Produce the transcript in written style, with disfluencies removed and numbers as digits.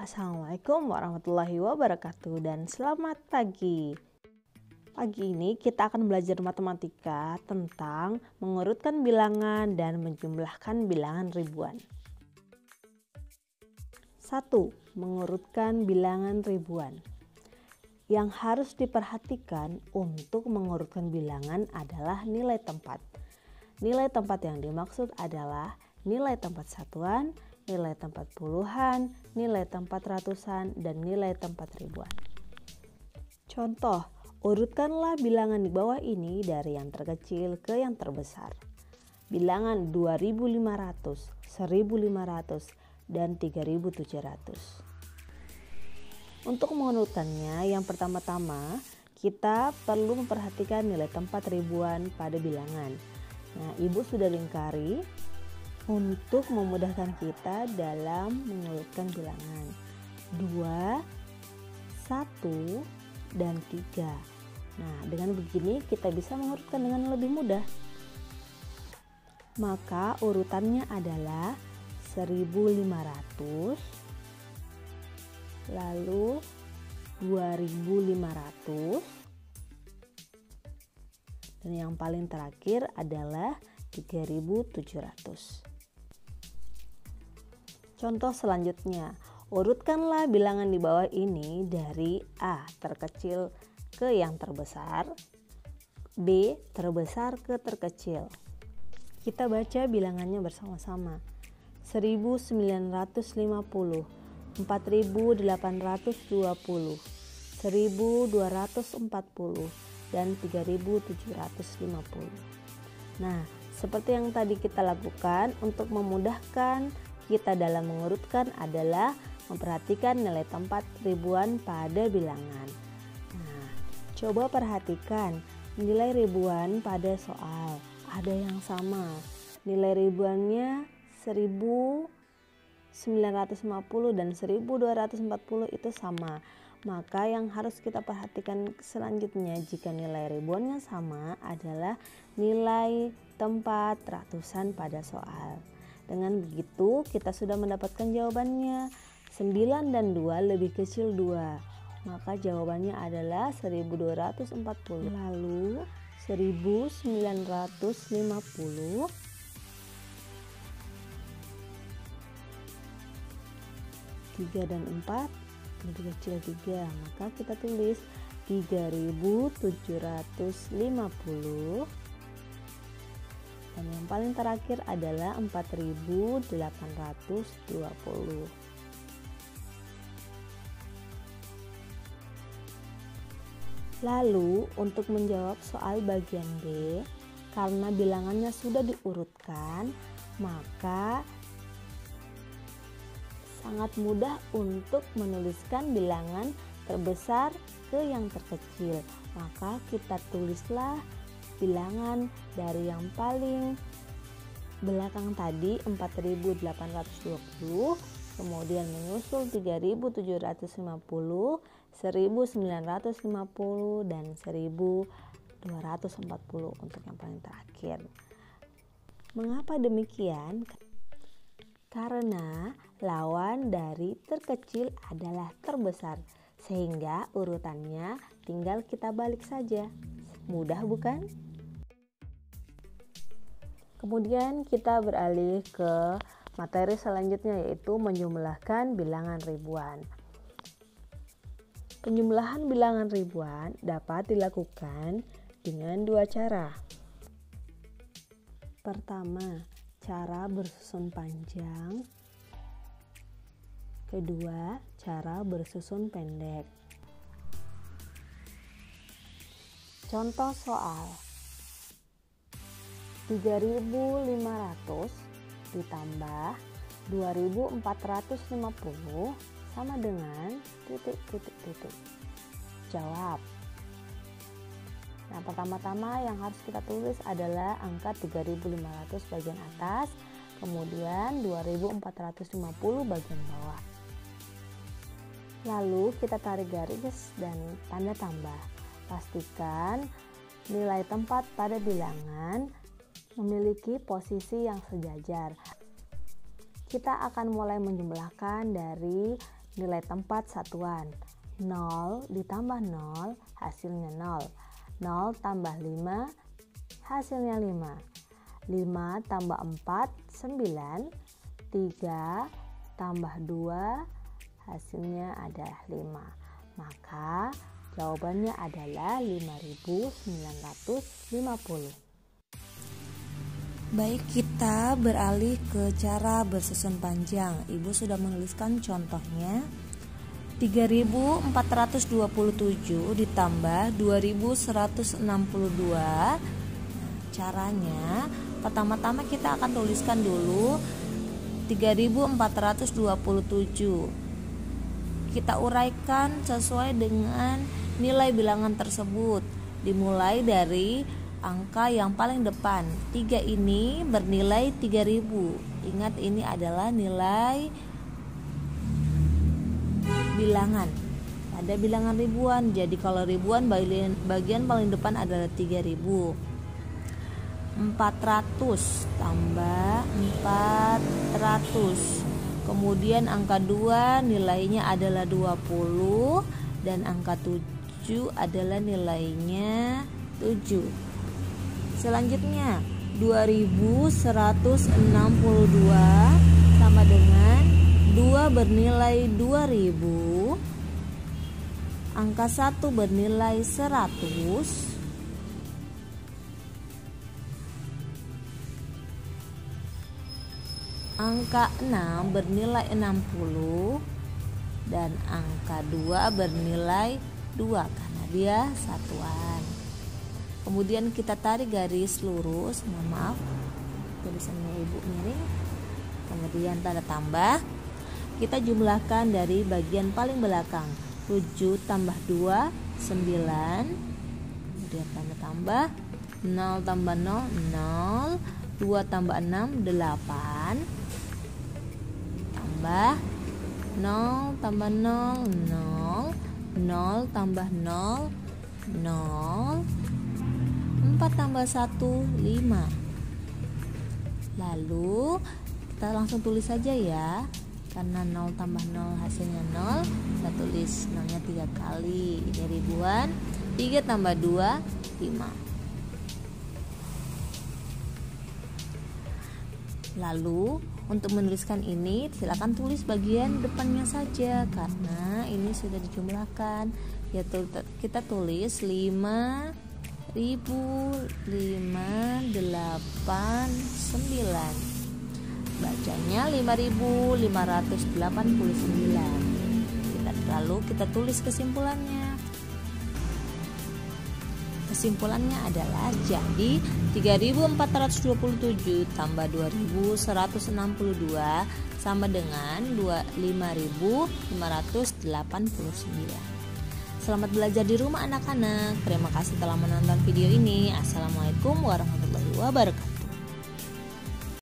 Assalamualaikum warahmatullahi wabarakatuh dan selamat pagi. Pagi ini kita akan belajar matematika tentang mengurutkan bilangan dan menjumlahkan bilangan ribuan. 1. Mengurutkan bilangan ribuan. Yang harus diperhatikan untuk mengurutkan bilangan adalah nilai tempat. Nilai tempat yang dimaksud adalah nilai tempat satuan, nilai tempat puluhan, nilai tempat ratusan, dan nilai tempat ribuan. Contoh, urutkanlah bilangan di bawah ini dari yang terkecil ke yang terbesar. Bilangan 2500, 1500, dan 3700. Untuk mengurutkannya, yang pertama-tama kita perlu memperhatikan nilai tempat ribuan pada bilangan. Nah, Ibu sudah lingkari untuk memudahkan kita dalam mengurutkan bilangan 2, 1, dan 3. Nah, dengan begini kita bisa mengurutkan dengan lebih mudah. Maka urutannya adalah 1500, lalu 2500, dan yang paling terakhir adalah 3700. Contoh selanjutnya, urutkanlah bilangan di bawah ini dari A terkecil ke yang terbesar, B terbesar ke terkecil. Kita baca bilangannya bersama-sama. 1950, 4820, 1240, dan 3750. Nah, seperti yang tadi kita lakukan, untuk memudahkan kita dalam mengurutkan adalah memperhatikan nilai tempat ribuan pada bilangan. Nah, coba perhatikan nilai ribuan pada soal. Ada yang sama. Nilai ribuannya 1950 dan 1240 itu sama. Maka yang harus kita perhatikan selanjutnya jika nilai ribuannya sama adalah nilai tempat ratusan pada soal. Dengan begitu kita sudah mendapatkan jawabannya. 9 dan 2 lebih kecil 2. Maka jawabannya adalah 1240. Lalu 1950 3 dan 4 lebih kecil 3. Maka kita tulis 3750. Dan yang paling terakhir adalah 4820. Lalu untuk menjawab soal bagian B, karena bilangannya sudah diurutkan, maka sangat mudah untuk menuliskan bilangan terbesar ke yang terkecil. Maka kita tulislah bilangan dari yang paling belakang tadi 4820, kemudian menyusul 3750, 1950, dan 1240 untuk yang paling terakhir. Mengapa demikian? Karena lawan dari terkecil adalah terbesar, sehingga urutannya tinggal kita balik saja. Mudah bukan? Kemudian kita beralih ke materi selanjutnya, yaitu menjumlahkan bilangan ribuan. Penjumlahan bilangan ribuan dapat dilakukan dengan dua cara. Pertama, cara bersusun panjang. Kedua, cara bersusun pendek. Contoh soal 3.500 ditambah 2.450 sama dengan titik. Jawab. Nah, pertama-tama yang harus kita tulis adalah angka 3.500 bagian atas, kemudian 2.450 bagian bawah. Lalu kita tarik garis dan tanda tambah. Pastikan nilai tempat pada bilangan memiliki posisi yang sejajar. Kita akan mulai menjumlahkan dari nilai tempat satuan. 0 ditambah 0 hasilnya 0. 0 tambah 5 hasilnya 5. 5 tambah 4 9. 3 tambah 2 hasilnya adalah 5. Maka jawabannya adalah 5.950. Baik, kita beralih ke cara bersusun panjang. Ibu sudah menuliskan contohnya. 3.427 ditambah 2.162. Caranya, pertama-tama kita akan tuliskan dulu 3.427. Kita uraikan sesuai dengan nilai bilangan tersebut. Dimulai dari angka yang paling depan. 3 ini bernilai 3.000. Ingat, ini adalah nilai bilangan. Ada bilangan ribuan. Jadi kalau ribuan bagian paling depan adalah 3.000. 400 tambah 400. Kemudian angka 2 nilainya adalah 20 dan angka 7 adalah nilainya 7. Selanjutnya 2162 sama dengan 2 bernilai 2000. Angka 1 bernilai 100. Angka 6 bernilai 60 dan angka 2 bernilai 2 karena dia satuan. Kemudian kita tarik garis lurus, maaf tulisannya ibu miring. Kemudian tanda tambah. Kita jumlahkan dari bagian paling belakang. 7 tambah 2 9. Kemudian tanda tambah. 0 tambah 0 0. 2 tambah 6 8. Tambah 0 tambah 0 0. 0 tambah 0 0. 4 tambah 1 5. Lalu kita langsung tulis saja ya. Karena 0 tambah 0 hasilnya 0, kita tulis 0-nya 3 kali. Ini ribuan. 3 tambah 2 5. Lalu untuk menuliskan ini silakan tulis bagian depannya saja karena ini sudah dijumlahkan. Yaitu kita tulis 5.589. Bacanya 5.589. Lalu kita tulis kesimpulannya. Kesimpulannya adalah jadi 3.427 tambah 2.162 sama dengan 5.589. Selamat belajar di rumah anak-anak. Terima kasih telah menonton video ini. Assalamualaikum warahmatullahi wabarakatuh.